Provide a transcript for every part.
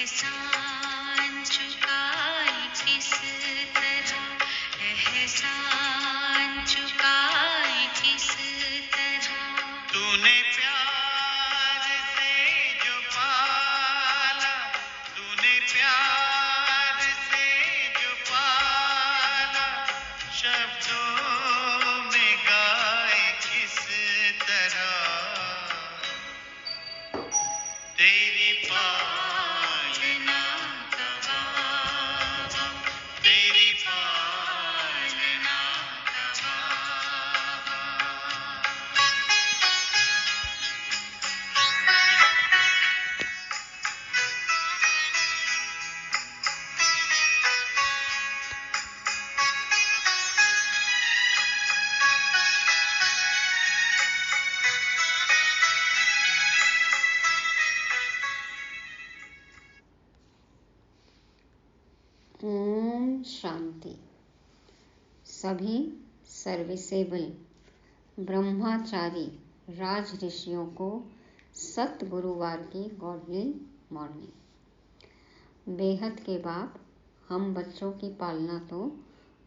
एहसान चुकाए किस तरह, एहसान चुकाए किस तरह। तूने प्यार से जो पाला, तूने प्यार से जो पाला, शब्दों में गाए किस तरह। तेरी पालना का बाबा, तेरी पालना का बाबा। ओम शांति। सभी सर्विसेबल ब्रह्मचारी राज ऋषियों को सत गुरुवार की गॉडली मॉर्निंग। बेहद के बाप, हम बच्चों की पालना तो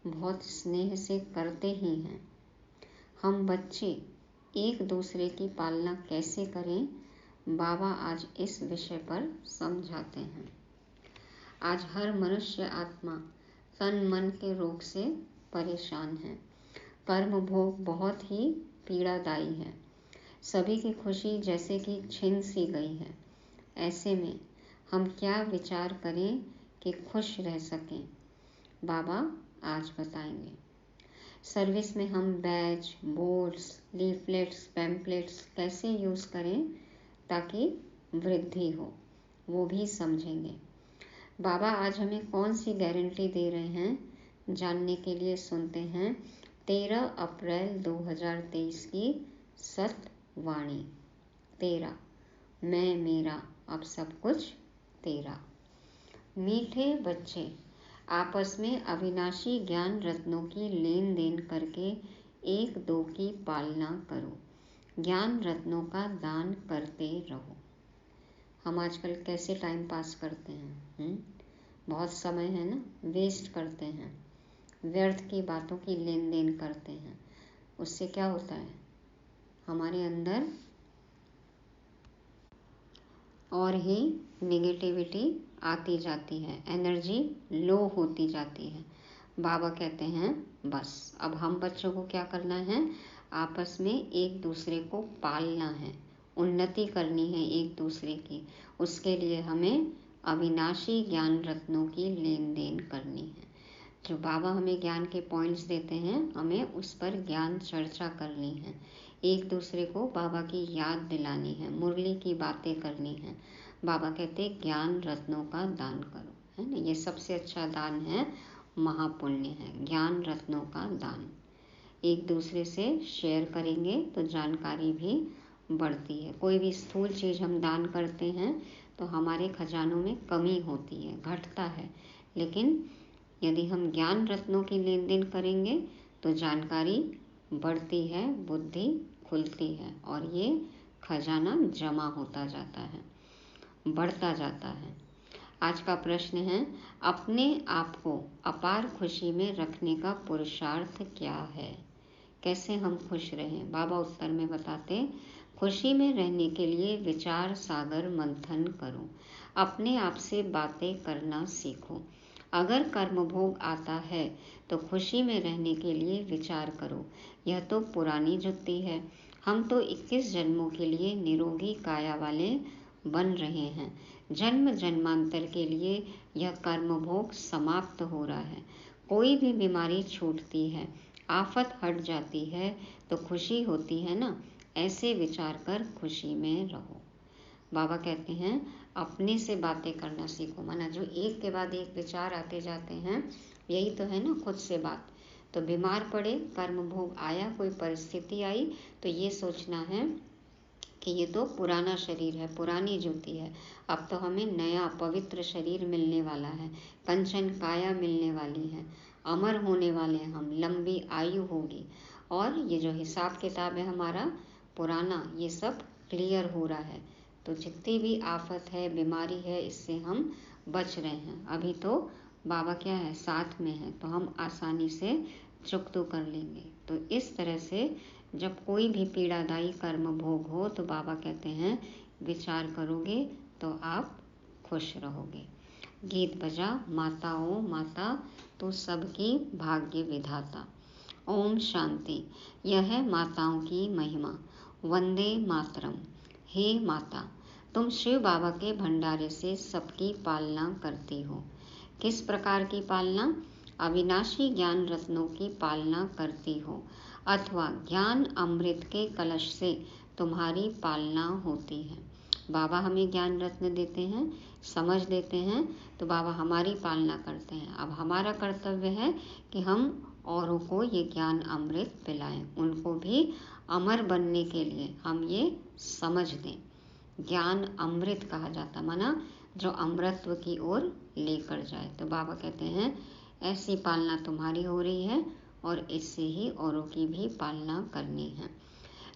बहुत स्नेह से करते ही हैं। हम बच्चे एक दूसरे की पालना कैसे करें, बाबा आज इस विषय पर समझाते हैं। आज हर मनुष्य आत्मा तन मन के रोग से परेशान है। कर्म भोग बहुत ही पीड़ादायी है। सभी की खुशी जैसे कि छिन सी गई है। ऐसे में हम क्या विचार करें कि खुश रह सकें, बाबा आज बताएंगे। सर्विस में हम बैज, बोर्ड्स, लीफलेट्स, पैम्पलेट्स कैसे यूज़ करें ताकि वृद्धि हो, वो भी समझेंगे। बाबा आज हमें कौन सी गारंटी दे रहे हैं, जानने के लिए सुनते हैं 13 अप्रैल 2023 की सतवाणी। 13 मैं मेरा अब सब कुछ तेरा। मीठे बच्चे, आपस में अविनाशी ज्ञान रत्नों की लेन देन करके एक दो की पालना करो। ज्ञान रत्नों का दान करते रहो। हम आजकल कैसे टाइम पास करते हैं, बहुत समय है ना, वेस्ट करते हैं, व्यर्थ की बातों की लेन देन करते हैं। उससे क्या होता है, हमारे अंदर और ही नेगेटिविटी आती जाती है, एनर्जी लो होती जाती है। बाबा कहते हैं बस अब हम बच्चों को क्या करना है, आपस में एक दूसरे को पालना है, उन्नति करनी है एक दूसरे की। उसके लिए हमें अविनाशी ज्ञान रत्नों की लेन देन करनी है। जो बाबा हमें ज्ञान के पॉइंट्स देते हैं, हमें उस पर ज्ञान चर्चा करनी है, एक दूसरे को बाबा की याद दिलानी है, मुरली की बातें करनी है। बाबा कहते ज्ञान रत्नों का दान करो, है ना। ये सबसे अच्छा दान है, महापुण्य है ज्ञान रत्नों का दान। एक दूसरे से शेयर करेंगे तो जानकारी भी बढ़ती है। कोई भी स्थूल चीज़ हम दान करते हैं तो हमारे खजानों में कमी होती है, घटता है। लेकिन यदि हम ज्ञान रत्नों की लेन देन करेंगे तो जानकारी बढ़ती है, बुद्धि खुलती है और ये खजाना जमा होता जाता है, बढ़ता जाता है। आज का प्रश्न है, अपने आप को अपार खुशी में रखने का पुरुषार्थ क्या है, कैसे हम खुश रहें। बाबा उत्तर में बताते, खुशी में रहने के लिए विचार सागर मंथन करो, अपने आप से बातें करना सीखो। अगर कर्म भोग आता है तो खुशी में रहने के लिए विचार करो, यह तो पुरानी जुत्ती है। हम तो 21 जन्मों के लिए निरोगी काया वाले बन रहे हैं। जन्म जन्मांतर के लिए यह कर्म भोग समाप्त हो रहा है। कोई भी बीमारी छूटती है, आफत हट जाती है तो खुशी होती है ना। ऐसे विचार कर खुशी में रहो। बाबा कहते हैं अपने से बातें करना सीखो, माना जो एक के बाद एक विचार आते जाते हैं, यही तो है ना खुद से बात। तो बीमार पड़े, कर्म भोग आया, कोई परिस्थिति आई, तो ये सोचना है कि ये तो पुराना शरीर है, पुरानी ज्योति है। अब तो हमें नया पवित्र शरीर मिलने वाला है, कंचन काया मिलने वाली है, अमर होने वाले हैं हम, लंबी आयु होगी। और ये जो हिसाब किताब है हमारा पुराना, ये सब क्लियर हो रहा है। तो जितनी भी आफत है, बीमारी है, इससे हम बच रहे हैं। अभी तो बाबा क्या है, साथ में है, तो हम आसानी से चुकता कर लेंगे। तो इस तरह से जब कोई भी पीड़ादायी कर्म भोग हो तो बाबा कहते हैं विचार करोगे तो आप खुश रहोगे। गीत बजा माताओं माता तो सबकी भाग्य विधाता। ओम शांति। यह है माताओं की महिमा। वंदे मातरम। हे माता, तुम शिव बाबा के भंडारे से सबकी पालना करती हो। किस प्रकार की पालना? अविनाशी ज्ञान रत्नों की पालना करती हो, अथवा ज्ञान अमृत के कलश से तुम्हारी पालना होती है। बाबा हमें ज्ञान रत्न देते हैं, समझ देते हैं, तो बाबा हमारी पालना करते हैं। अब हमारा कर्तव्य है कि हम औरों को ये ज्ञान अमृत पिलाएं, उनको भी अमर बनने के लिए हम ये समझ दें। ज्ञान अमृत कहा जाता, माना जो अमृतत्व की ओर लेकर जाए। तो बाबा कहते हैं ऐसी पालना तुम्हारी हो रही है और इससे ही औरों की भी पालना करनी है।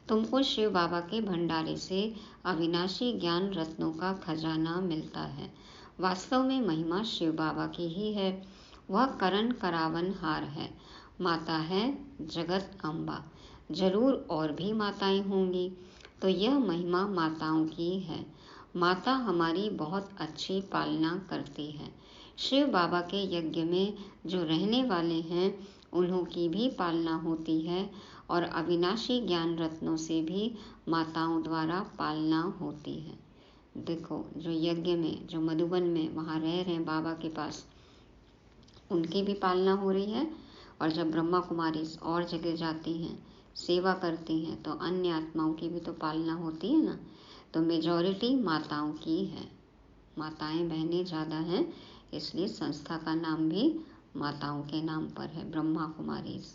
तुमको शिव बाबा के भंडारे से अविनाशी ज्ञान रत्नों का खजाना मिलता है। वास्तव में महिमा शिव बाबा की ही है। वह करण करावन हार है, माता है जगत अम्बा। जरूर और भी माताएं होंगी, तो यह महिमा माताओं की है। माता हमारी बहुत अच्छी पालना करती है। शिव बाबा के यज्ञ में जो रहने वाले हैं उन्हों की भी पालना होती है और अविनाशी ज्ञान रत्नों से भी माताओं द्वारा पालना होती है। देखो, जो यज्ञ में, जो मधुबन में वहाँ रह रहे हैं बाबा के पास, उनकी भी पालना हो रही है। और जब ब्रह्मा कुमारी और जगह जाती हैं, सेवा करती हैं, तो अन्य आत्माओं की भी तो पालना होती है ना। तो मेजॉरिटी माताओं की है। माताएं बहनें ज़्यादा हैं, इसलिए संस्था का नाम भी माताओं के नाम पर है, ब्रह्मा कुमारीज।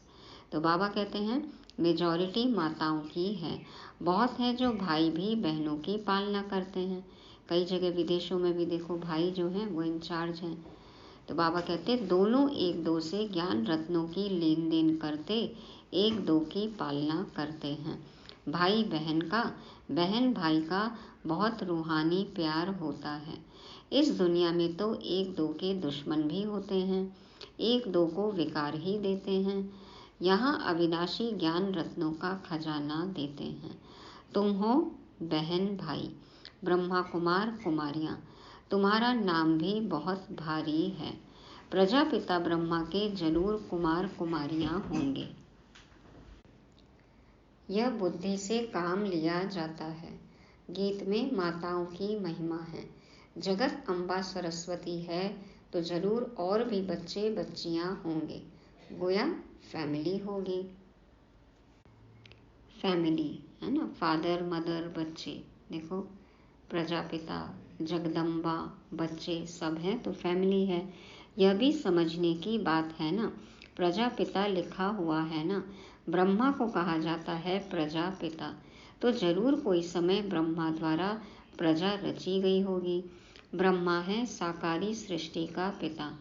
तो बाबा कहते हैं मेजॉरिटी माताओं की है। बहुत है जो भाई भी बहनों की पालना करते हैं। कई जगह विदेशों में भी देखो, भाई जो हैं वो इंचार्ज हैं। तो बाबा कहते हैं दोनों एक दो से ज्ञान रत्नों की लेन देन करते एक दो की पालना करते हैं। भाई बहन का, बहन भाई का बहुत रूहानी प्यार होता है। इस दुनिया में तो एक दो के दुश्मन भी होते हैं, एक दो को विकार ही देते हैं। यहाँ अविनाशी ज्ञान रत्नों का खजाना देते हैं। तुम हो बहन भाई, ब्रह्मा कुमार कुमारियाँ, तुम्हारा नाम भी बहुत भारी है। प्रजापिता ब्रह्मा के जरूर कुमार कुमारियाँ होंगे। यह बुद्धि से काम लिया जाता है। गीत में माताओं की महिमा है। जगत अम्बा सरस्वती है तो जरूर और भी बच्चे बच्चियां होंगे, गोया फैमिली होगी। फैमिली है ना, फादर मदर बच्चे। देखो, प्रजापिता जगदम्बा बच्चे सब हैं तो फैमिली है। यह भी समझने की बात है ना। प्रजापिता लिखा हुआ है ना, ब्रह्मा को कहा जाता है प्रजापिता, तो जरूर कोई समय ब्रह्मा द्वारा प्रजा रची गई होगी। ब्रह्मा है साकारी सृष्टि का पिता,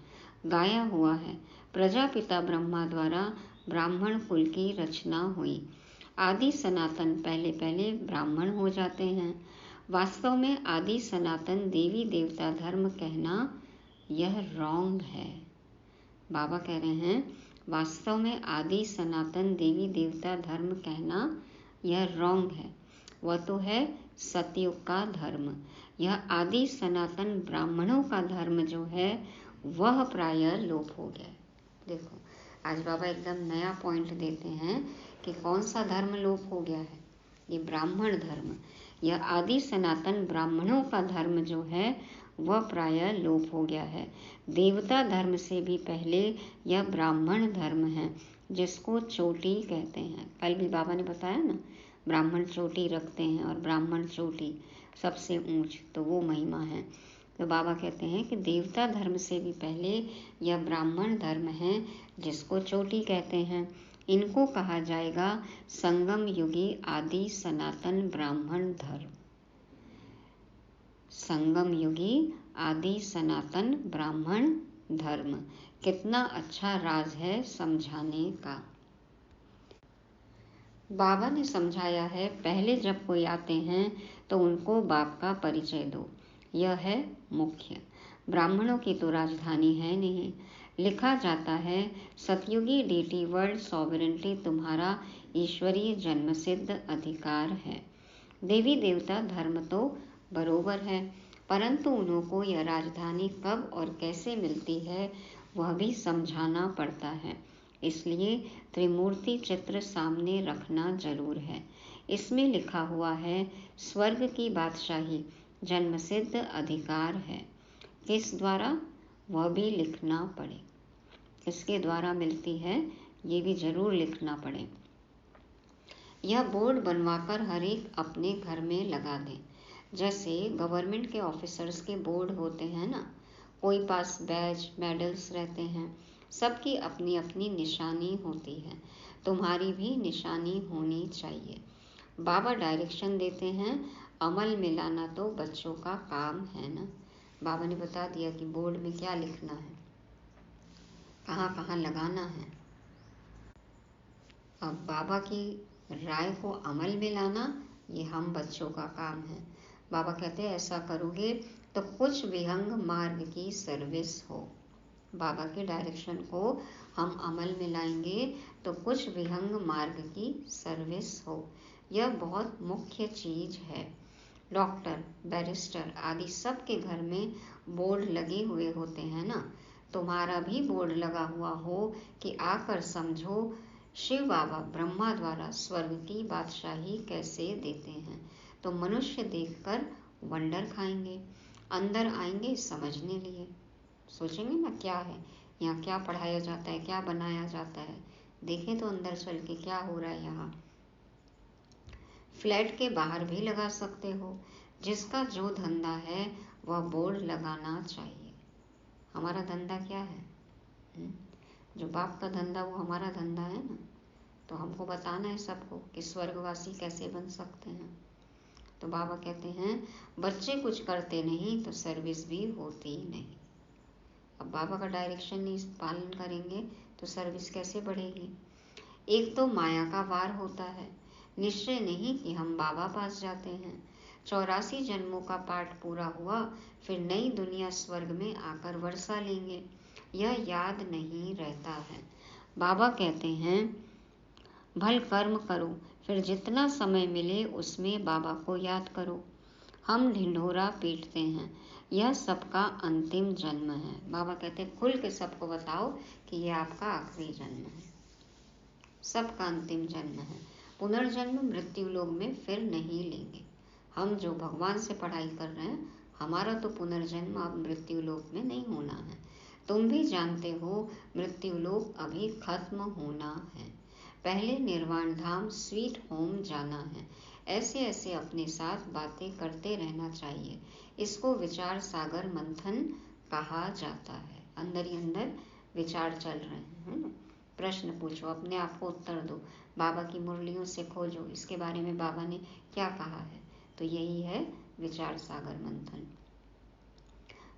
गाया हुआ है प्रजापिता ब्रह्मा द्वारा ब्राह्मण कुल की रचना हुई। आदि सनातन पहले पहले ब्राह्मण हो जाते हैं। वास्तव में आदि सनातन देवी देवता धर्म कहना यह रॉन्ग है। बाबा कह रहे हैं वास्तव में आदि सनातन देवी देवता धर्म कहना यह रॉन्ग है। वह तो है सतयुग का धर्म। यह आदि सनातन ब्राह्मणों का धर्म जो है वह प्रायः लोप हो गया। देखो, आज बाबा एकदम नया पॉइंट देते हैं कि कौन सा धर्म लोप हो गया है। ये ब्राह्मण धर्म, यह आदि सनातन ब्राह्मणों का धर्म जो है वह प्रायः लोप हो गया है। देवता धर्म से भी पहले यह ब्राह्मण धर्म है, जिसको चोटी कहते हैं। कल भी बाबा ने बताया ना, ब्राह्मण चोटी रखते हैं और ब्राह्मण चोटी सबसे ऊंच, तो वो महिमा है। तो बाबा कहते हैं कि देवता धर्म से भी पहले यह ब्राह्मण धर्म है, जिसको चोटी कहते हैं। इनको कहा जाएगा संगम युगी आदि सनातन ब्राह्मण धर्म। संगम युगी आदि सनातन ब्राह्मण धर्म कितना अच्छा राज है समझाने का। बाबा ने समझाया है, पहले जब कोई आते हैं तो उनको बाप का परिचय दो, यह है मुख्य। ब्राह्मणों की तो राजधानी है नहीं। लिखा जाता है, सतयुगी डीटी वर्ल्ड सॉवरेंटी तुम्हारा ईश्वरीय जन्मसिद्ध अधिकार है। देवी देवता धर्म तो बरोबर है, परंतु उनको यह राजधानी कब और कैसे मिलती है वह भी समझाना पड़ता है। इसलिए त्रिमूर्ति चित्र सामने रखना जरूर है। इसमें लिखा हुआ है, स्वर्ग की बादशाही जन्मसिद्ध अधिकार है। किस द्वारा, वह भी लिखना पड़े। किसके द्वारा मिलती है, ये भी जरूर लिखना पड़े। यह बोर्ड बनवाकर हर एक अपने घर में लगा दें। जैसे गवर्नमेंट के ऑफिसर्स के बोर्ड होते हैं ना, कोई पास बैज मेडल्स रहते हैं, सबकी अपनी अपनी निशानी होती है। तुम्हारी भी निशानी होनी चाहिए। बाबा डायरेक्शन देते हैं, अमल में लाना तो बच्चों का काम है ना। बाबा ने बता दिया कि बोर्ड में क्या लिखना है, कहाँ कहाँ लगाना है। अब बाबा की राय को अमल में लाना ये हम बच्चों का काम है। बाबा कहते हैं, ऐसा करोगे तो कुछ विहंग मार्ग की सर्विस हो। बाबा के डायरेक्शन को हम अमल में लाएंगे तो कुछ विहंग मार्ग की सर्विस हो। यह बहुत मुख्य चीज है। डॉक्टर, बैरिस्टर आदि सबके घर में बोर्ड लगे हुए होते हैं ना। तुम्हारा भी बोर्ड लगा हुआ हो कि आकर समझो शिव बाबा ब्रह्मा द्वारा स्वर्ग की बादशाही कैसे देते हैं। तो मनुष्य देखकर वंडर खाएंगे, अंदर आएंगे समझने लिए, सोचेंगे ना क्या है यहाँ, क्या पढ़ाया जाता है, क्या बनाया जाता है। देखें तो अंदर चल के क्या हो रहा है यहाँ। फ्लैट के बाहर भी लगा सकते हो। जिसका जो धंधा है वह बोर्ड लगाना चाहिए। हमारा धंधा क्या है? जो बाप का धंधा वो हमारा धंधा है ना। तो हमको बताना है सबको कि स्वर्गवासी कैसे बन सकते हैं। तो बाबा कहते हैं, बच्चे कुछ करते नहीं तो सर्विस भी होती नहीं। अब बाबा का डायरेक्शन नहीं पालन करेंगे तो सर्विस कैसे बढ़ेगी। एक तो माया का वार होता है, निश्चय नहीं कि हम बाबा पास जाते हैं। 84 जन्मों का पाठ पूरा हुआ, फिर नई दुनिया स्वर्ग में आकर वर्षा लेंगे, यह याद नहीं रहता है। बाबा कहते हैं, भल कर्म करो, फिर जितना समय मिले उसमें बाबा को याद करो। हम ढिंढोरा पीटते हैं, यह सबका अंतिम जन्म है। बाबा कहते हैं, खुल के सबको बताओ कि यह आपका आखिरी जन्म है, सबका अंतिम जन्म है। पुनर्जन्म मृत्यु लोक में फिर नहीं लेंगे। हम जो भगवान से पढ़ाई कर रहे हैं, हमारा तो पुनर्जन्म अब मृत्यु लोक में नहीं होना है। तुम भी जानते हो मृत्यु लोक अभी खत्म होना है। पहले निर्वाण धाम स्वीट होम जाना है। ऐसे ऐसे अपने साथ बातें करते रहना चाहिए। इसको विचार सागर मंथन कहा जाता है। अंदर ही अंदर विचार चल रहे हैं ना। प्रश्न पूछो, अपने आप को उत्तर दो, बाबा की मुरलियों से खोजो इसके बारे में बाबा ने क्या कहा है। तो यही है विचार सागर मंथन।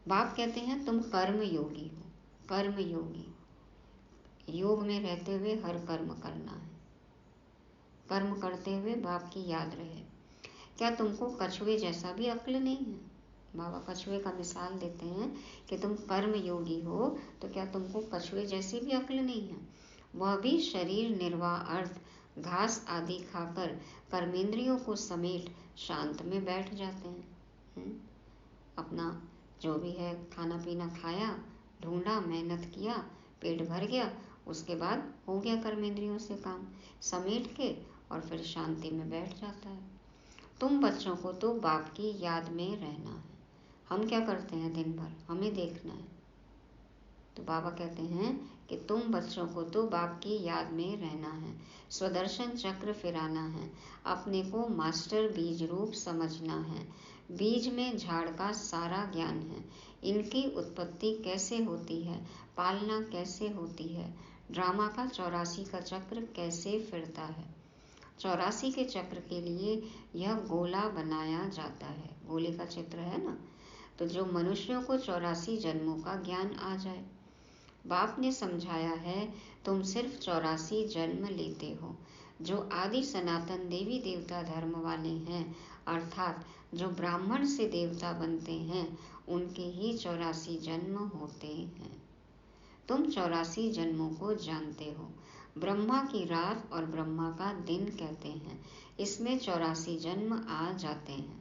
बाप कहते हैं, तुम कर्म योगी हो। कर्म योगी, योग में रहते हुए हर कर्म करना है। कर्म करते हुए बाप की याद रहे। क्या तुमको कछुए जैसा भी अक्ल नहीं है? बाबा कछुए का मिसाल देते हैं कि तुम कर्म योगी हो तो क्या तुमको कछुए जैसी भी अक्ल नहीं है? वह भी शरीर निर्वाह अर्थ घास आदि खाकर कर्मेंद्रियों को समेट शांत में बैठ जाते हैं। अपना जो भी है खाना पीना खाया, ढूंढा, मेहनत किया, पेट भर गया, उसके बाद हो गया कर्मेंद्रियों से काम, समेट के और फिर शांति में बैठ जाता है। तुम बच्चों को तो बाप की याद में रहना है। हम क्या करते हैं दिन भर, हमें देखना है। तो बाबा कहते हैं कि तुम बच्चों को तो बाप की याद में रहना है, स्वदर्शन चक्र फिराना है, अपने को मास्टर बीज रूप समझना है। बीज में झाड़ का सारा ज्ञान है। इनकी उत्पत्ति कैसे होती है, पालना कैसे होती है, ड्रामा का 84 का चक्र कैसे फिरता है। 84 के चक्र के लिए यह गोला बनाया जाता है। गोले का चित्र है ना। तो जो मनुष्यों को 84 जन्मों का ज्ञान आ जाए। बाप ने समझाया है, तुम सिर्फ 84 जन्म लेते हो। जो आदि सनातन देवी देवता धर्म वाले हैं, अर्थात जो ब्राह्मण से देवता बनते हैं, उनके ही 84 जन्म होते हैं। तुम 84 जन्मों को जानते हो। ब्रह्मा की रात और ब्रह्मा का दिन कहते हैं, इसमें 84 जन्म आ जाते हैं।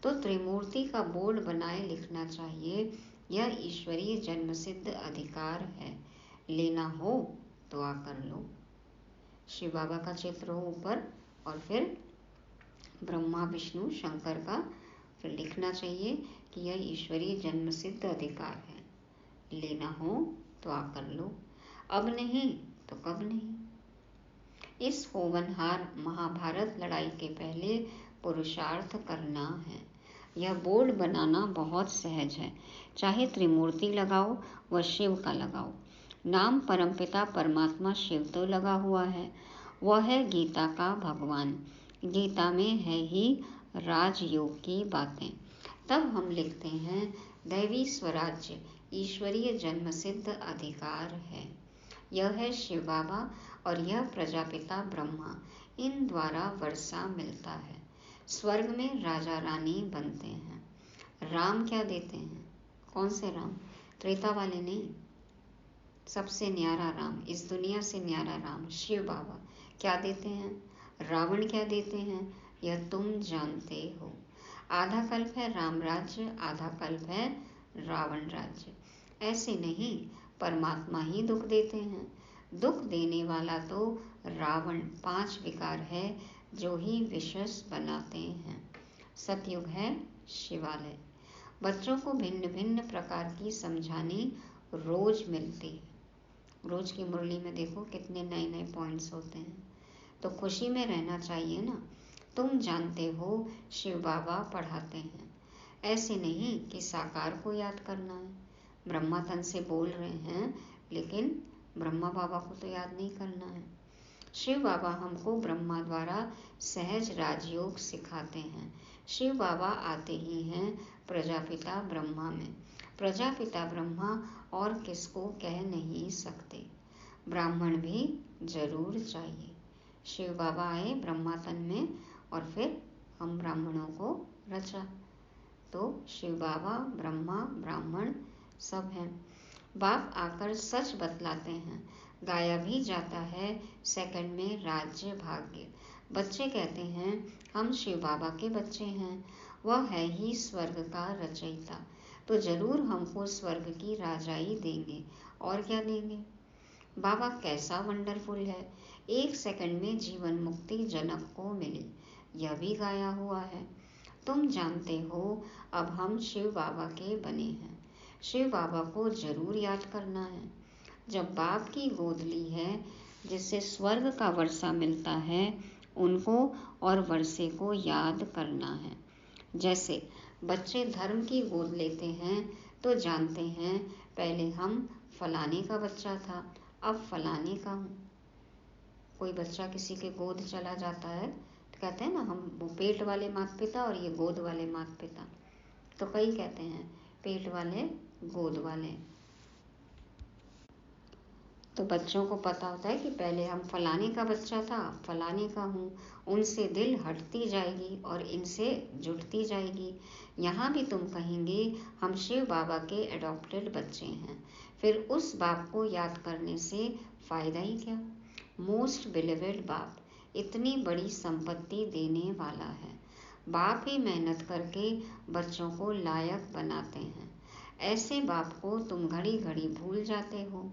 तो त्रिमूर्ति का बोर्ड बनाए लिखना चाहिए, यह ईश्वरीय जन्म सिद्ध अधिकार है। लेना हो तो आकर लो। शिव बाबा का चित्र हो ऊपर, और फिर ब्रह्मा विष्णु शंकर का फिर लिखना चाहिए कि यह ईश्वरीय जन्म सिद्ध अधिकार है। लेना हो तो आकर लो, अब नहीं तो कब नहीं। इस होवनहार महाभारत लड़ाई के पहले पुरुषार्थ करना है। यह बोर्ड बनाना बहुत सहज है। चाहे त्रिमूर्ति लगाओ व शिव का लगाओ। नाम परमपिता परमात्मा शिव तो लगा हुआ है, वह है गीता का भगवान। गीता में है ही राजयोग की बातें। तब हम लिखते हैं दैवी स्वराज्य ईश्वरीय जन्म सिद्ध अधिकार है। यह है शिव बाबा और यह प्रजापिता ब्रह्मा, इन द्वारा वर्षा मिलता है। स्वर्ग में राजा रानी बनते हैं। राम क्या देते हैं? कौन से राम? त्रेता वाले नहीं, सबसे न्यारा राम, इस दुनिया से न्यारा राम शिव बाबा क्या देते हैं? रावण क्या देते हैं? यह तुम जानते हो। आधा कल्प है राम राज्य, आधा कल्प है रावण राज्य। ऐसे नहीं, परमात्मा ही दुख देते हैं। दुख देने वाला तो रावण 5 विकार है जो ही विश्वास बनाते हैं। सतयुग है शिवालय। बच्चों को भिन्न भिन्न प्रकार की समझानी रोज मिलती है। रोज की मुरली में देखो कितने नए नए पॉइंट्स होते हैं। तो खुशी में रहना चाहिए ना। तुम जानते हो शिव बाबा पढ़ाते हैं। ऐसे नहीं कि साकार को याद करना है। ब्रह्मा तन से बोल रहे हैं, लेकिन ब्रह्मा बाबा को तो याद नहीं करना है। शिव बाबा हमको ब्रह्मा द्वारा सहज राजयोग सिखाते हैं। शिव बाबा आते ही हैं प्रजापिता ब्रह्मा में। प्रजापिता ब्रह्मा और किसको कह नहीं सकते। ब्राह्मण भी जरूर चाहिए। शिव बाबा आए ब्रह्मा तन में और फिर हम ब्राह्मणों को रचा। तो शिव बाबा, ब्रह्मा, ब्राह्मण सब हैं। बाप आकर सच बतलाते हैं। गाया भी जाता है सेकंड में राज्य भाग्य। बच्चे कहते हैं हम शिव बाबा के बच्चे हैं। वह है ही स्वर्ग का रचयिता, तो जरूर हमको स्वर्ग की राजाई देंगे। और क्या देंगे? बाबा कैसा वंडरफुल है, 1 सेकंड में जीवन मुक्ति जनक को मिली, यह भी गाया हुआ है। तुम जानते हो अब हम शिव बाबा के बने हैं। शिव बाबा को जरूर याद करना है। जब बाप की गोद ली है, जिससे स्वर्ग का वर्षा मिलता है, उनको और वर्षे को याद करना है। जैसे बच्चे धर्म की गोद लेते हैं तो जानते हैं पहले हम फलाने का बच्चा था, अब फलाने का हूँ। कोई बच्चा किसी के गोद चला जाता है तो कहते हैं ना, हम वो पेट वाले माता पिता और ये गोद वाले माता पिता। तो कई कहते हैं पेट वाले गोद वाले। तो बच्चों को पता होता है कि पहले हम फलाने का बच्चा था, फलाने का हूँ। उनसे दिल हटती जाएगी और इनसे जुटती जाएगी। यहाँ भी तुम कहेंगे हम शिव बाबा के एडॉप्टेड बच्चे हैं। फिर उस बाप को याद करने से फायदा ही क्या? मोस्ट बिलीवेड बाप इतनी बड़ी संपत्ति देने वाला है। बाप ही मेहनत करके बच्चों को लायक बनाते हैं। ऐसे बाप को तुम घड़ी घड़ी भूल जाते हो,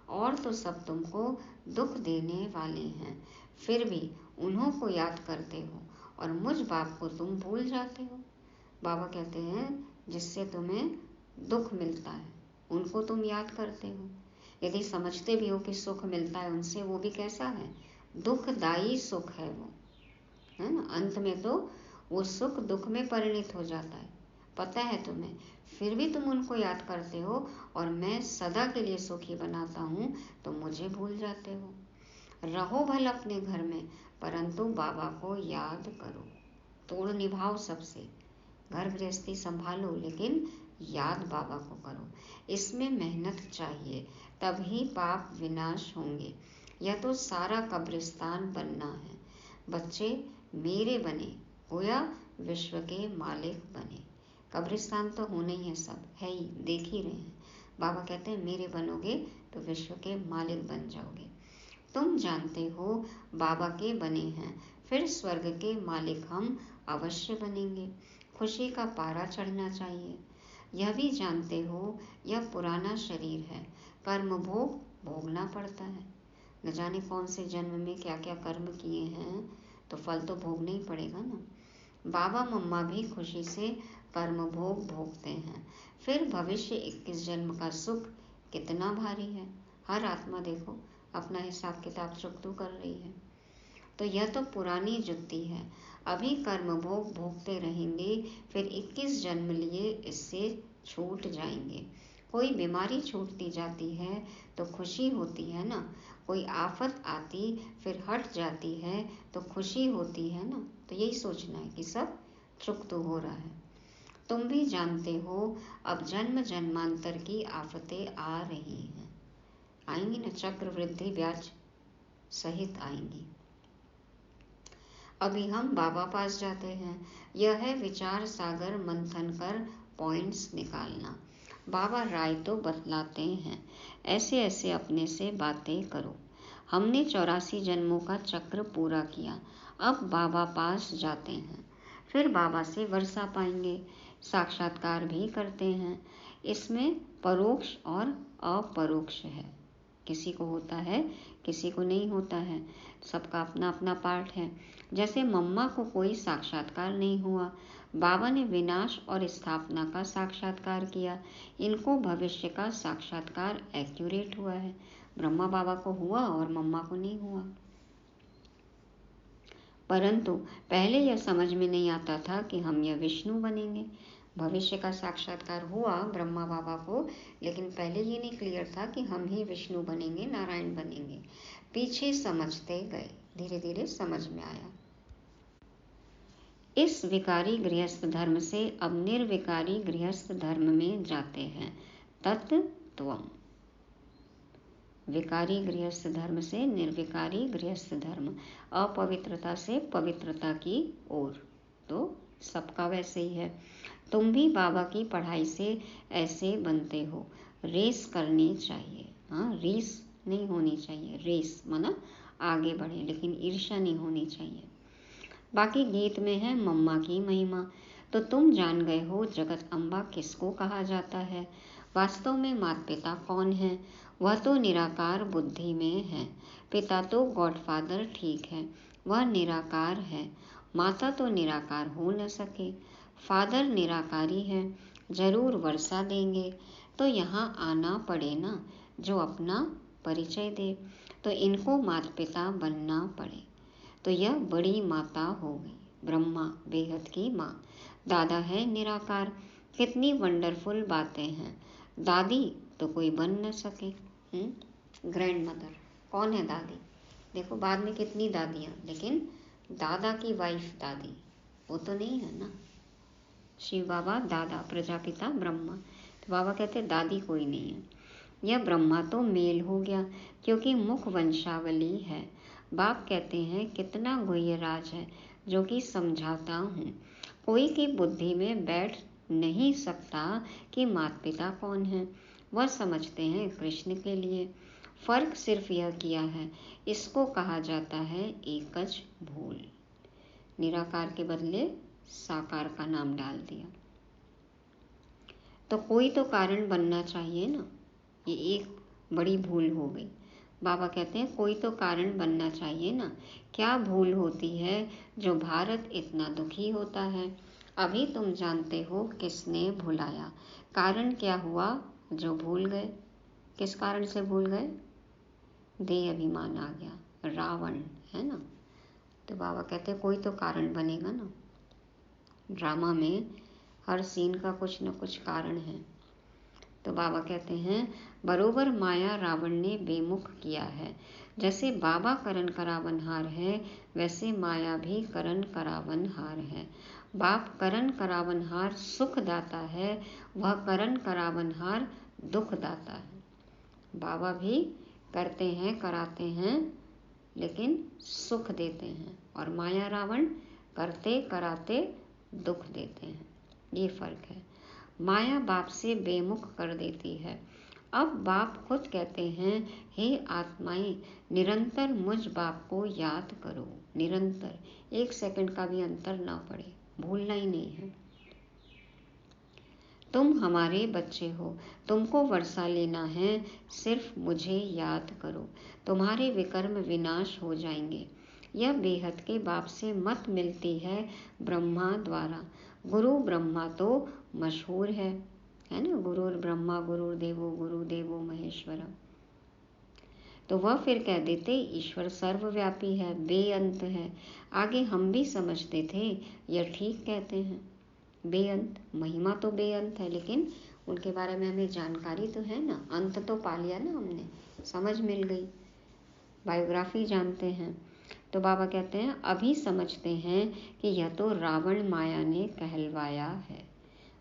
और तो सब तुमको दुख देने वाले हैं, फिर भी उन्हों को याद करते हो और मुझ बाप को तुम भूल जाते हो। बाबा कहते हैं जिससे तुम्हें दुख मिलता है उनको तुम याद करते हो। यदि समझते भी हो कि सुख मिलता है उनसे, वो भी कैसा है? दुखदायी सुख है वो, है ना। अंत में तो वो सुख दुख में परिणित हो जाता है, पता है तुम्हें। फिर भी तुम उनको याद करते हो और मैं सदा के लिए सुखी बनाता हूँ तो मुझे भूल जाते हो। रहो भल अपने घर में, परंतु बाबा को याद करो। तोड़ निभाओ सबसे, घर गृहस्थी संभालो, लेकिन याद बाबा को करो। इसमें मेहनत चाहिए, तभी पाप विनाश होंगे। यह तो सारा कब्रिस्तान बनना है। बच्चे मेरे बने, गोया विश्व के मालिक बने। कब्रिस्तान तो होने ही है, सब है ही, देख ही रहे हैं। बाबा कहते हैं मेरे बनोगे तो विश्व के मालिक बन जाओगे। तुम जानते हो बाबा के बने हैं, फिर स्वर्ग के मालिक हम अवश्य बनेंगे। खुशी का पारा चढ़ना चाहिए। यह भी जानते हो यह पुराना शरीर है, कर्म भोग भोगना पड़ता है। न जाने कौन से जन्म में क्या क्या कर्म किए हैं, तो फल तो भोगना ही पड़ेगा ना। बाबा मम्मा भी खुशी से कर्म भोग भोगते हैं। फिर भविष्य 21 जन्म का सुख कितना भारी है। हर आत्मा देखो अपना हिसाब किताब चुकतू कर रही है। तो यह तो पुरानी जुत्ती है। अभी कर्म भोग भोगते रहेंगे, फिर 21 जन्म लिए इससे छूट जाएंगे। कोई बीमारी छूटती जाती है तो खुशी होती है ना। कोई आफत आती फिर हट जाती है तो खुशी होती है ना। तो यही सोचना है कि सब चुकतू हो रहा है। तुम भी जानते हो अब जन्म जन्मांतर की आफतें आ रही हैं, आएंगी ना, चक्रवृद्धि ब्याज सहित आएंगी। अभी हम बाबा पास जाते हैं। यह है विचार सागर मंथन कर पॉइंट्स निकालना। बाबा राय तो बतलाते हैं, ऐसे ऐसे अपने से बातें करो। हमने 84 जन्मों का चक्र पूरा किया, अब बाबा पास जाते हैं, फिर बाबा से वर्षा पाएंगे। साक्षात्कार भी करते हैं। इसमें परोक्ष और अपरोक्ष है। किसी को होता है, किसी को नहीं होता है, सबका अपना अपना पार्ट है। जैसे मम्मा को कोई साक्षात्कार नहीं हुआ, बाबा ने विनाश और स्थापना का साक्षात्कार किया। इनको भविष्य का साक्षात्कार एक्यूरेट हुआ है। ब्रह्मा बाबा को हुआ और मम्मा को नहीं हुआ। परंतु पहले यह समझ में नहीं आता था कि हम यह विष्णु बनेंगे। भविष्य का साक्षात्कार हुआ ब्रह्मा बाबा को, लेकिन पहले ये नहीं क्लियर था कि हम ही विष्णु बनेंगे, नारायण बनेंगे। पीछे समझते गए, धीरे धीरे समझ में आया। इस विकारी गृहस्थ धर्म से अब निर्विकारी गृहस्थ धर्म में जाते हैं। तत्त्वम। विकारी गृहस्थ धर्म से निर्विकारी गृहस्थ धर्म, अपवित्रता से पवित्रता की ओर। तो सबका वैसे ही है। तुम भी बाबा की पढ़ाई से ऐसे बनते हो। रेस करनी चाहिए, हाँ, रेस नहीं होनी चाहिए। रेस माना आगे बढ़े, लेकिन ईर्ष्या नहीं होनी चाहिए। बाकी गीत में है मम्मा की महिमा। तो तुम जान गए हो जगत अम्बा किसको कहा जाता है। वास्तव में माता पिता कौन है, वह तो निराकार बुद्धि में है। पिता तो गॉडफादर ठीक है, वह निराकार है। माता तो निराकार हो न सके, फादर निराकारी है, जरूर वर्षा देंगे। तो यहाँ आना पड़े ना, जो अपना परिचय दे। तो इनको माता पिता बनना पड़े। तो यह बड़ी माता हो गई, ब्रह्मा बेहद की माँ। दादा है निराकार। कितनी वंडरफुल बातें हैं। दादी तो कोई बन न सके। ग्रैंड मदर कौन है दादी? देखो बाद में कितनी दादियाँ, लेकिन दादा की वाइफ दादी वो तो नहीं है ना। शिव बाबा दादा, प्रजापिता ब्रह्मा। तो बाबा कहते दादी कोई नहीं है। यह ब्रह्मा तो मेल हो गया, क्योंकि मुख वंशावली है। बाप कहते हैं कितना गुह्य राज है जो कि समझाता हूँ। कोई की बुद्धि में बैठ नहीं सकता कि माता पिता कौन है। वह समझते हैं कृष्ण के लिए। फर्क सिर्फ यह किया है, इसको कहा जाता है एकच भूल। निराकार के बदले साकार का नाम डाल दिया। तो कोई तो कारण बनना चाहिए ना, ये एक बड़ी भूल हो गई। बाबा कहते हैं कोई तो कारण बनना चाहिए ना। क्या भूल होती है जो भारत इतना दुखी होता है। अभी तुम जानते हो किसने भुलाया, कारण क्या हुआ जो भूल गए। किस कारण से भूल गए? देह अभिमान आ गया, रावण है ना। तो बाबा कहते हैं कोई तो कारण बनेगा ना। ड्रामा में हर सीन का कुछ न कुछ कारण है। तो बाबा कहते हैं बरोबर माया रावण ने बेमुख किया है। जैसे बाबा करण करावनहार है, वैसे माया भी करण करावनहार है। बाप करण करावनहार सुख दाता है, वह करण करावनहार दुख दाता है। बाबा भी करते हैं, कराते हैं, लेकिन सुख देते हैं, और माया रावण करते कराते दुख देते हैं। ये फर्क है। माया बाप से बेमुख कर देती है। अब बाप खुद कहते हैं, हे आत्माएं, निरंतर मुझ बाप को याद करो। निरंतर, 1 सेकंड का भी अंतर ना पड़े, भूलना ही नहीं है। तुम हमारे बच्चे हो, तुमको वर्षा लेना है, सिर्फ मुझे याद करो, तुम्हारे विकर्म विनाश हो जाएंगे। यह बेहद के बाप से मत मिलती है ब्रह्मा द्वारा। गुरु ब्रह्मा तो मशहूर है ना, गुरुर ब्रह्मा गुरुदेवो महेश्वरा। तो वह फिर कह देते ईश्वर सर्वव्यापी है, बेअंत है। आगे हम भी समझते थे, यह ठीक कहते हैं, बेअंत, महिमा तो बेअंत है, लेकिन उनके बारे में हमें जानकारी तो है ना, अंत तो पा लिया ना हमने, समझ मिल गई, बायोग्राफी जानते हैं। तो बाबा कहते हैं अभी समझते हैं कि यह तो रावण माया ने कहलवाया है।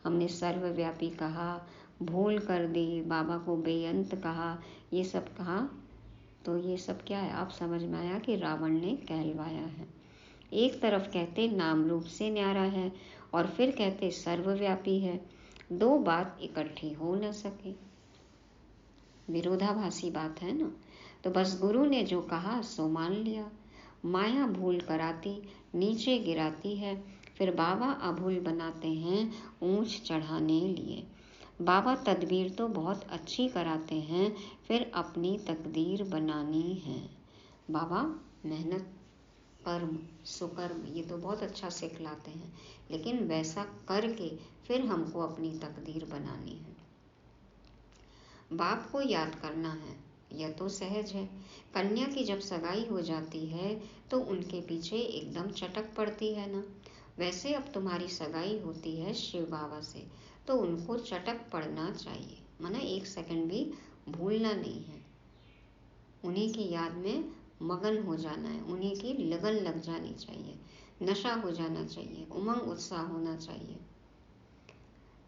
हमने सर्वव्यापी कहा, भूल कर दी, बाबा को बेअंत कहा, ये सब कहा, तो ये सब क्या है, आप समझ में आया कि रावण ने कहलवाया है। एक तरफ कहते नाम रूप से न्यारा है, और फिर कहते सर्वव्यापी है। दो बात इकट्ठी हो न सके, विरोधाभासी बात है ना। तो बस गुरु ने जो कहा सो मान लिया। माया भूल कराती, नीचे गिराती है, फिर बाबा अभूल बनाते हैं ऊंच चढ़ाने लिए। बाबा तदबीर तो बहुत अच्छी कराते हैं, फिर अपनी तकदीर बनानी है। बाबा मेहनत, कर्म, सुकर्म, ये तो बहुत अच्छा सिखलाते हैं, लेकिन वैसा करके फिर हमको अपनी तकदीर बनानी है। बाप को याद करना है, यह तो सहज है। कन्या की जब सगाई हो जाती है तो उनके पीछे एकदम चटक पड़ती है ना, वैसे अब तुम्हारी सगाई होती है शिव बाबा से, तो उनको चटक पड़ना चाहिए, माना 1 सेकंड भी भूलना नहीं है। उन्हीं की याद में मगन हो जाना है, उन्हीं की लगन लग जानी चाहिए, नशा हो जाना चाहिए, उमंग उत्साह होना चाहिए।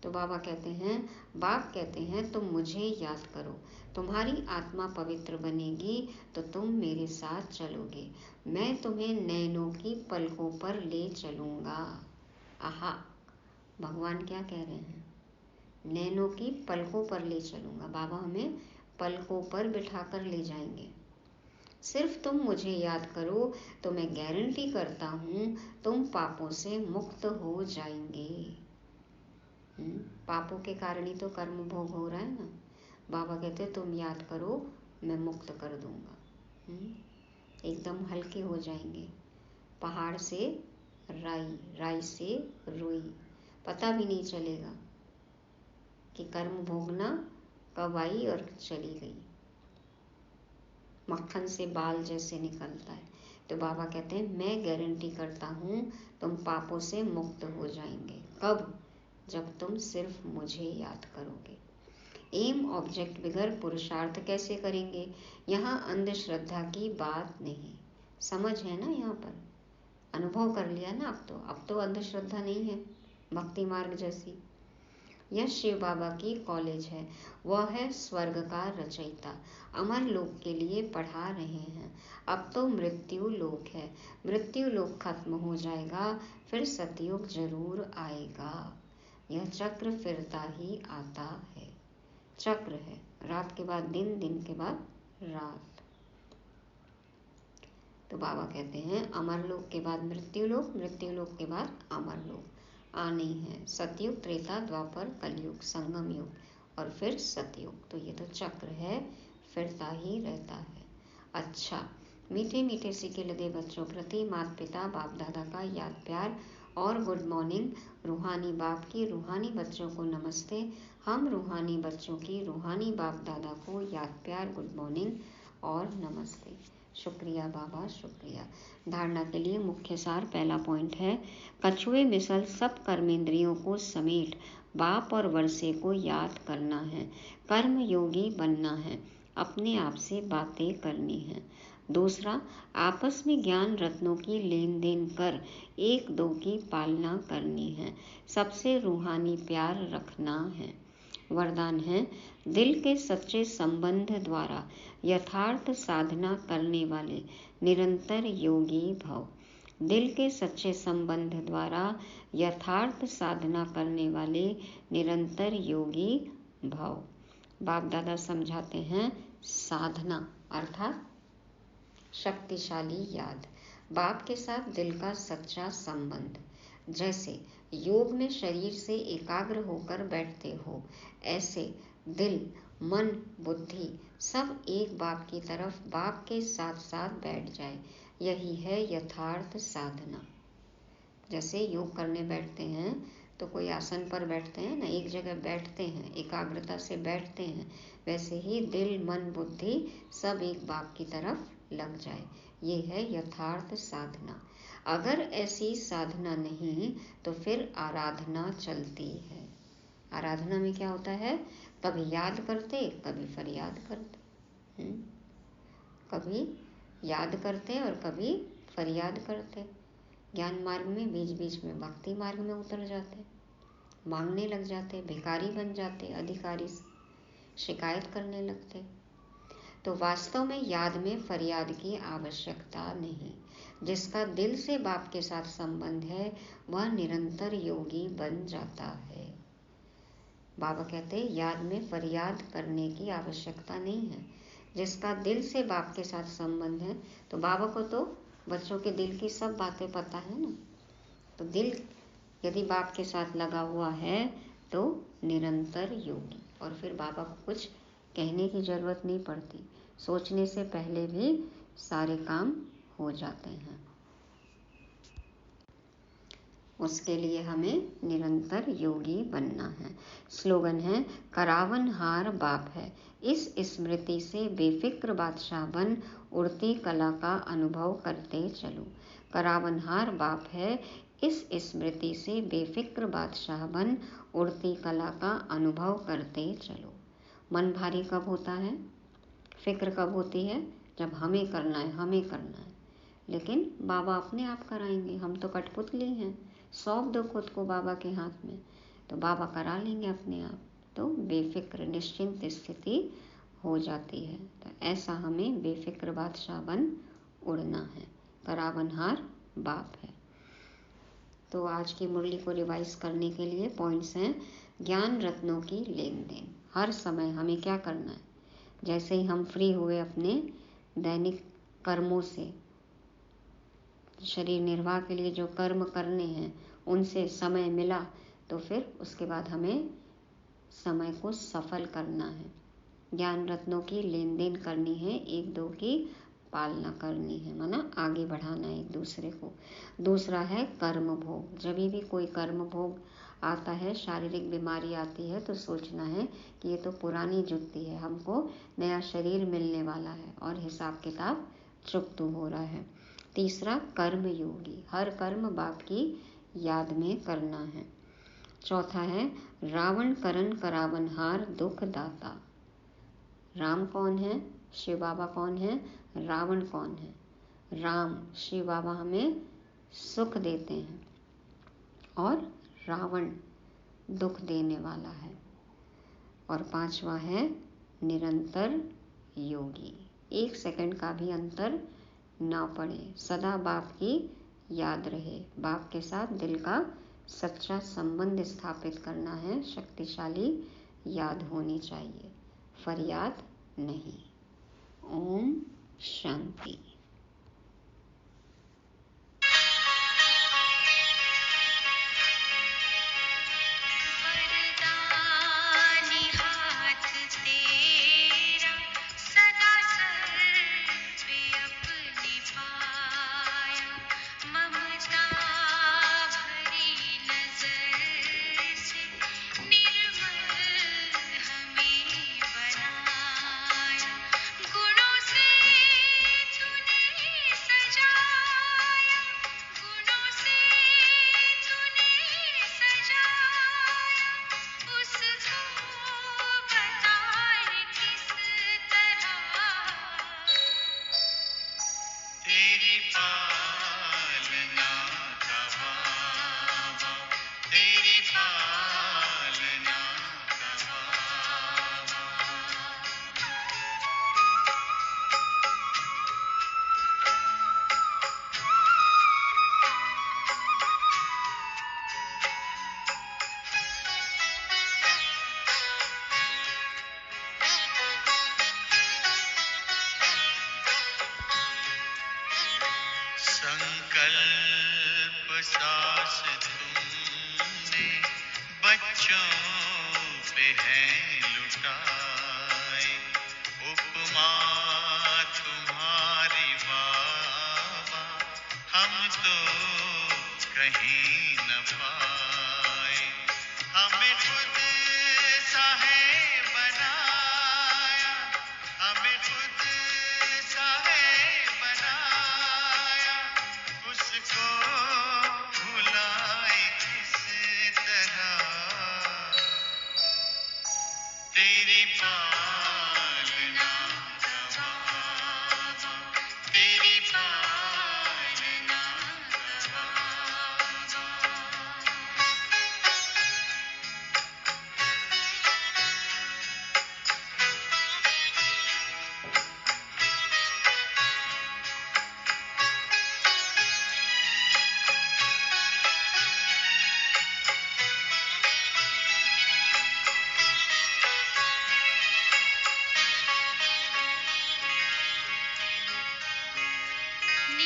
तो बाबा कहते हैं, बाप कहते हैं तुम मुझे याद करो, तुम्हारी आत्मा पवित्र बनेगी तो तुम मेरे साथ चलोगे, मैं तुम्हें नैनों की पलकों पर ले चलूँगा। आहा, भगवान क्या कह रहे हैं, नैनों की पलकों पर ले चलूँगा। बाबा हमें पलकों पर बिठा कर ले जाएंगे। सिर्फ तुम मुझे याद करो तो मैं गारंटी करता हूँ तुम पापों से मुक्त हो जाएंगे। पापों के कारण ही तो कर्म भोग हो रहा है ना। बाबा कहते तुम याद करो, मैं मुक्त कर दूंगा, एकदम हल्के हो जाएंगे। पहाड़ से राई, राई से रुई, पता भी नहीं चलेगा कि कर्म भोगना कब आई और चली गई। मक्खन से बाल जैसे निकलता है। तो बाबा कहते हैं मैं गारंटी करता हूँ तुम पापों से मुक्त हो जाएंगे। कब? जब तुम सिर्फ मुझे याद करोगे। एम ऑब्जेक्ट बगैर पुरुषार्थ कैसे करेंगे? यहाँ अंधश्रद्धा की बात नहीं, समझ है ना, यहाँ पर अनुभव कर लिया ना। अब तो अंधश्रद्धा नहीं है, भक्ति मार्ग जैसी। यह शिव बाबा की कॉलेज है, वह है स्वर्ग का रचयिता, अमर लोक के लिए पढ़ा रहे हैं। अब तो मृत्यु लोक है, मृत्यु लोक खत्म हो जाएगा, फिर सतयुग जरूर आएगा। यह चक्र फिरता ही आता है, चक्र है, रात के बाद दिन, दिन के बाद रात। तो बाबा कहते हैं अमर लोक के बाद मृत्यु लोक, मृत्यु लोक के बाद अमर लोक आने हैं। सतयुग, त्रेता, द्वापर, कलयुग, संगम युग और फिर सतयुग। तो ये तो चक्र है, फिरता ही रहता है। अच्छा, मीठे मीठे सिके लगे बच्चों प्रति माता पिता बाप दादा का याद प्यार और गुड मॉर्निंग। रूहानी बाप की रूहानी बच्चों को नमस्ते। हम रूहानी बच्चों की रूहानी बाप दादा को याद प्यार, गुड मॉर्निंग और नमस्ते। शुक्रिया बाबा, शुक्रिया। धारणा के लिए मुख्य सार, पहला पॉइंट है, कछुए मिसल सब कर्मेंद्रियों को समेट बाप और वर्षे को याद करना है, कर्म योगी बनना है, अपने आप से बातें करनी है। दूसरा, आपस में ज्ञान रत्नों की लेन देन कर एक दो की पालना करनी है, सबसे रूहानी प्यार रखना है। वरदान है, दिल के सच्चे संबंध द्वारा यथार्थ साधना करने वाले निरंतर योगी भव। दिल के सच्चे संबंध द्वारा यथार्थ साधना करने वाले निरंतर योगी भव। बाप दादा समझाते हैं, साधना अर्थात शक्तिशाली याद, बाप के साथ दिल का सच्चा संबंध। जैसे योग में शरीर से एकाग्र होकर बैठते हो, ऐसे दिल, मन, बुद्धि सब एक बाप की तरफ बाप के साथ साथ बैठ जाए। यही है यथार्थ साधना। जैसे योग करने बैठते हैं तो कोई आसन पर बैठते हैं ना, एक जगह बैठते हैं, एकाग्रता से बैठते हैं, वैसे ही दिल, मन, बुद्धि सब एक बाप की तरफ लग जाए। ये है यथार्थ साधना। अगर ऐसी साधना नहीं तो फिर आराधना चलती है। आराधना में क्या होता है, कभी याद करते, कभी फरियाद करते, कभी याद करते और कभी फरियाद करते। ज्ञान मार्ग में बीच बीच में भक्ति मार्ग में उतर जाते, मांगने लग जाते, भिखारी बन जाते, अधिकारी से शिकायत करने लगते। तो वास्तव में याद में फरियाद की आवश्यकता नहीं। जिसका दिल से बाप के साथ संबंध है वह निरंतर योगी बन जाता है। बाबा कहते हैं, याद में फरियाद करने की आवश्यकता नहीं है। जिसका दिल से बाप के साथ संबंध है, तो बाबा को तो बच्चों के दिल की सब बातें पता है ना। तो दिल यदि बाप के साथ लगा हुआ है तो निरंतर योगी। और फिर बाबा को कुछ कहने की जरूरत नहीं पड़ती, सोचने से पहले भी सारे काम हो जाते हैं। उसके लिए हमें निरंतर योगी बनना है। स्लोगन है, करावन हार बाप है, इस स्मृति से बेफिक्र बादशाह बन उड़ती कला का अनुभव करते चलो। करावनहार बाप है, इस स्मृति से बेफिक्र बादशाह बन उड़ती कला का अनुभव करते चलो। मन भारी कब होता है, फिक्र कब होती है, जब हमें करना है, हमें करना है। लेकिन बाबा अपने आप कराएंगे, हम तो कठपुतली हैं, सौंप दो खुद को बाबा के हाथ में तो बाबा करा लेंगे अपने आप। तो बेफिक्र निश्चिंत स्थिति हो जाती है। तो ऐसा हमें बेफिक्र बादशाह बन उड़ना है। करावनहार बाप है। तो आज की मुरली को रिवाइज करने के लिए पॉइंट्स हैं, ज्ञान रत्नों की लेन देन। हर समय हमें क्या करना है, जैसे ही हम फ्री हुए अपने दैनिक कर्मों से, शरीर निर्वाह के लिए जो कर्म करने हैं उनसे समय मिला, तो फिर उसके बाद हमें समय को सफल करना है। ज्ञान रत्नों की लेन देन करनी है, एक दो की पालना करनी है, माना आगे बढ़ाना है एक दूसरे को। दूसरा है कर्म भोग। जब भी कोई कर्म भोग आता है, शारीरिक बीमारी आती है, तो सोचना है कि ये तो पुरानी जुगती है, हमको नया शरीर मिलने वाला है और हिसाब किताब चुकता हो रहा है। तीसरा कर्म योगी, हर कर्म बाप की याद में करना है। चौथा है रावण करण करावनहार दुख दाता। राम कौन है, शिव बाबा कौन है, रावण कौन है। राम शिव बाबा हमें सुख देते हैं और रावण दुख देने वाला है। और पांचवा है निरंतर योगी, 1 सेकंड का भी अंतर ना पड़े, सदा बाप की याद रहे, बाप के साथ दिल का सच्चा संबंध स्थापित करना है। शक्तिशाली याद होनी चाहिए, फरियाद नहीं। ओम शांति। वरदानी हाथ तेरा सदा सर पे अपने पाया, ममता भरी नजर से निर्मल हमें बनाया, गुणों से तूने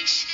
विषय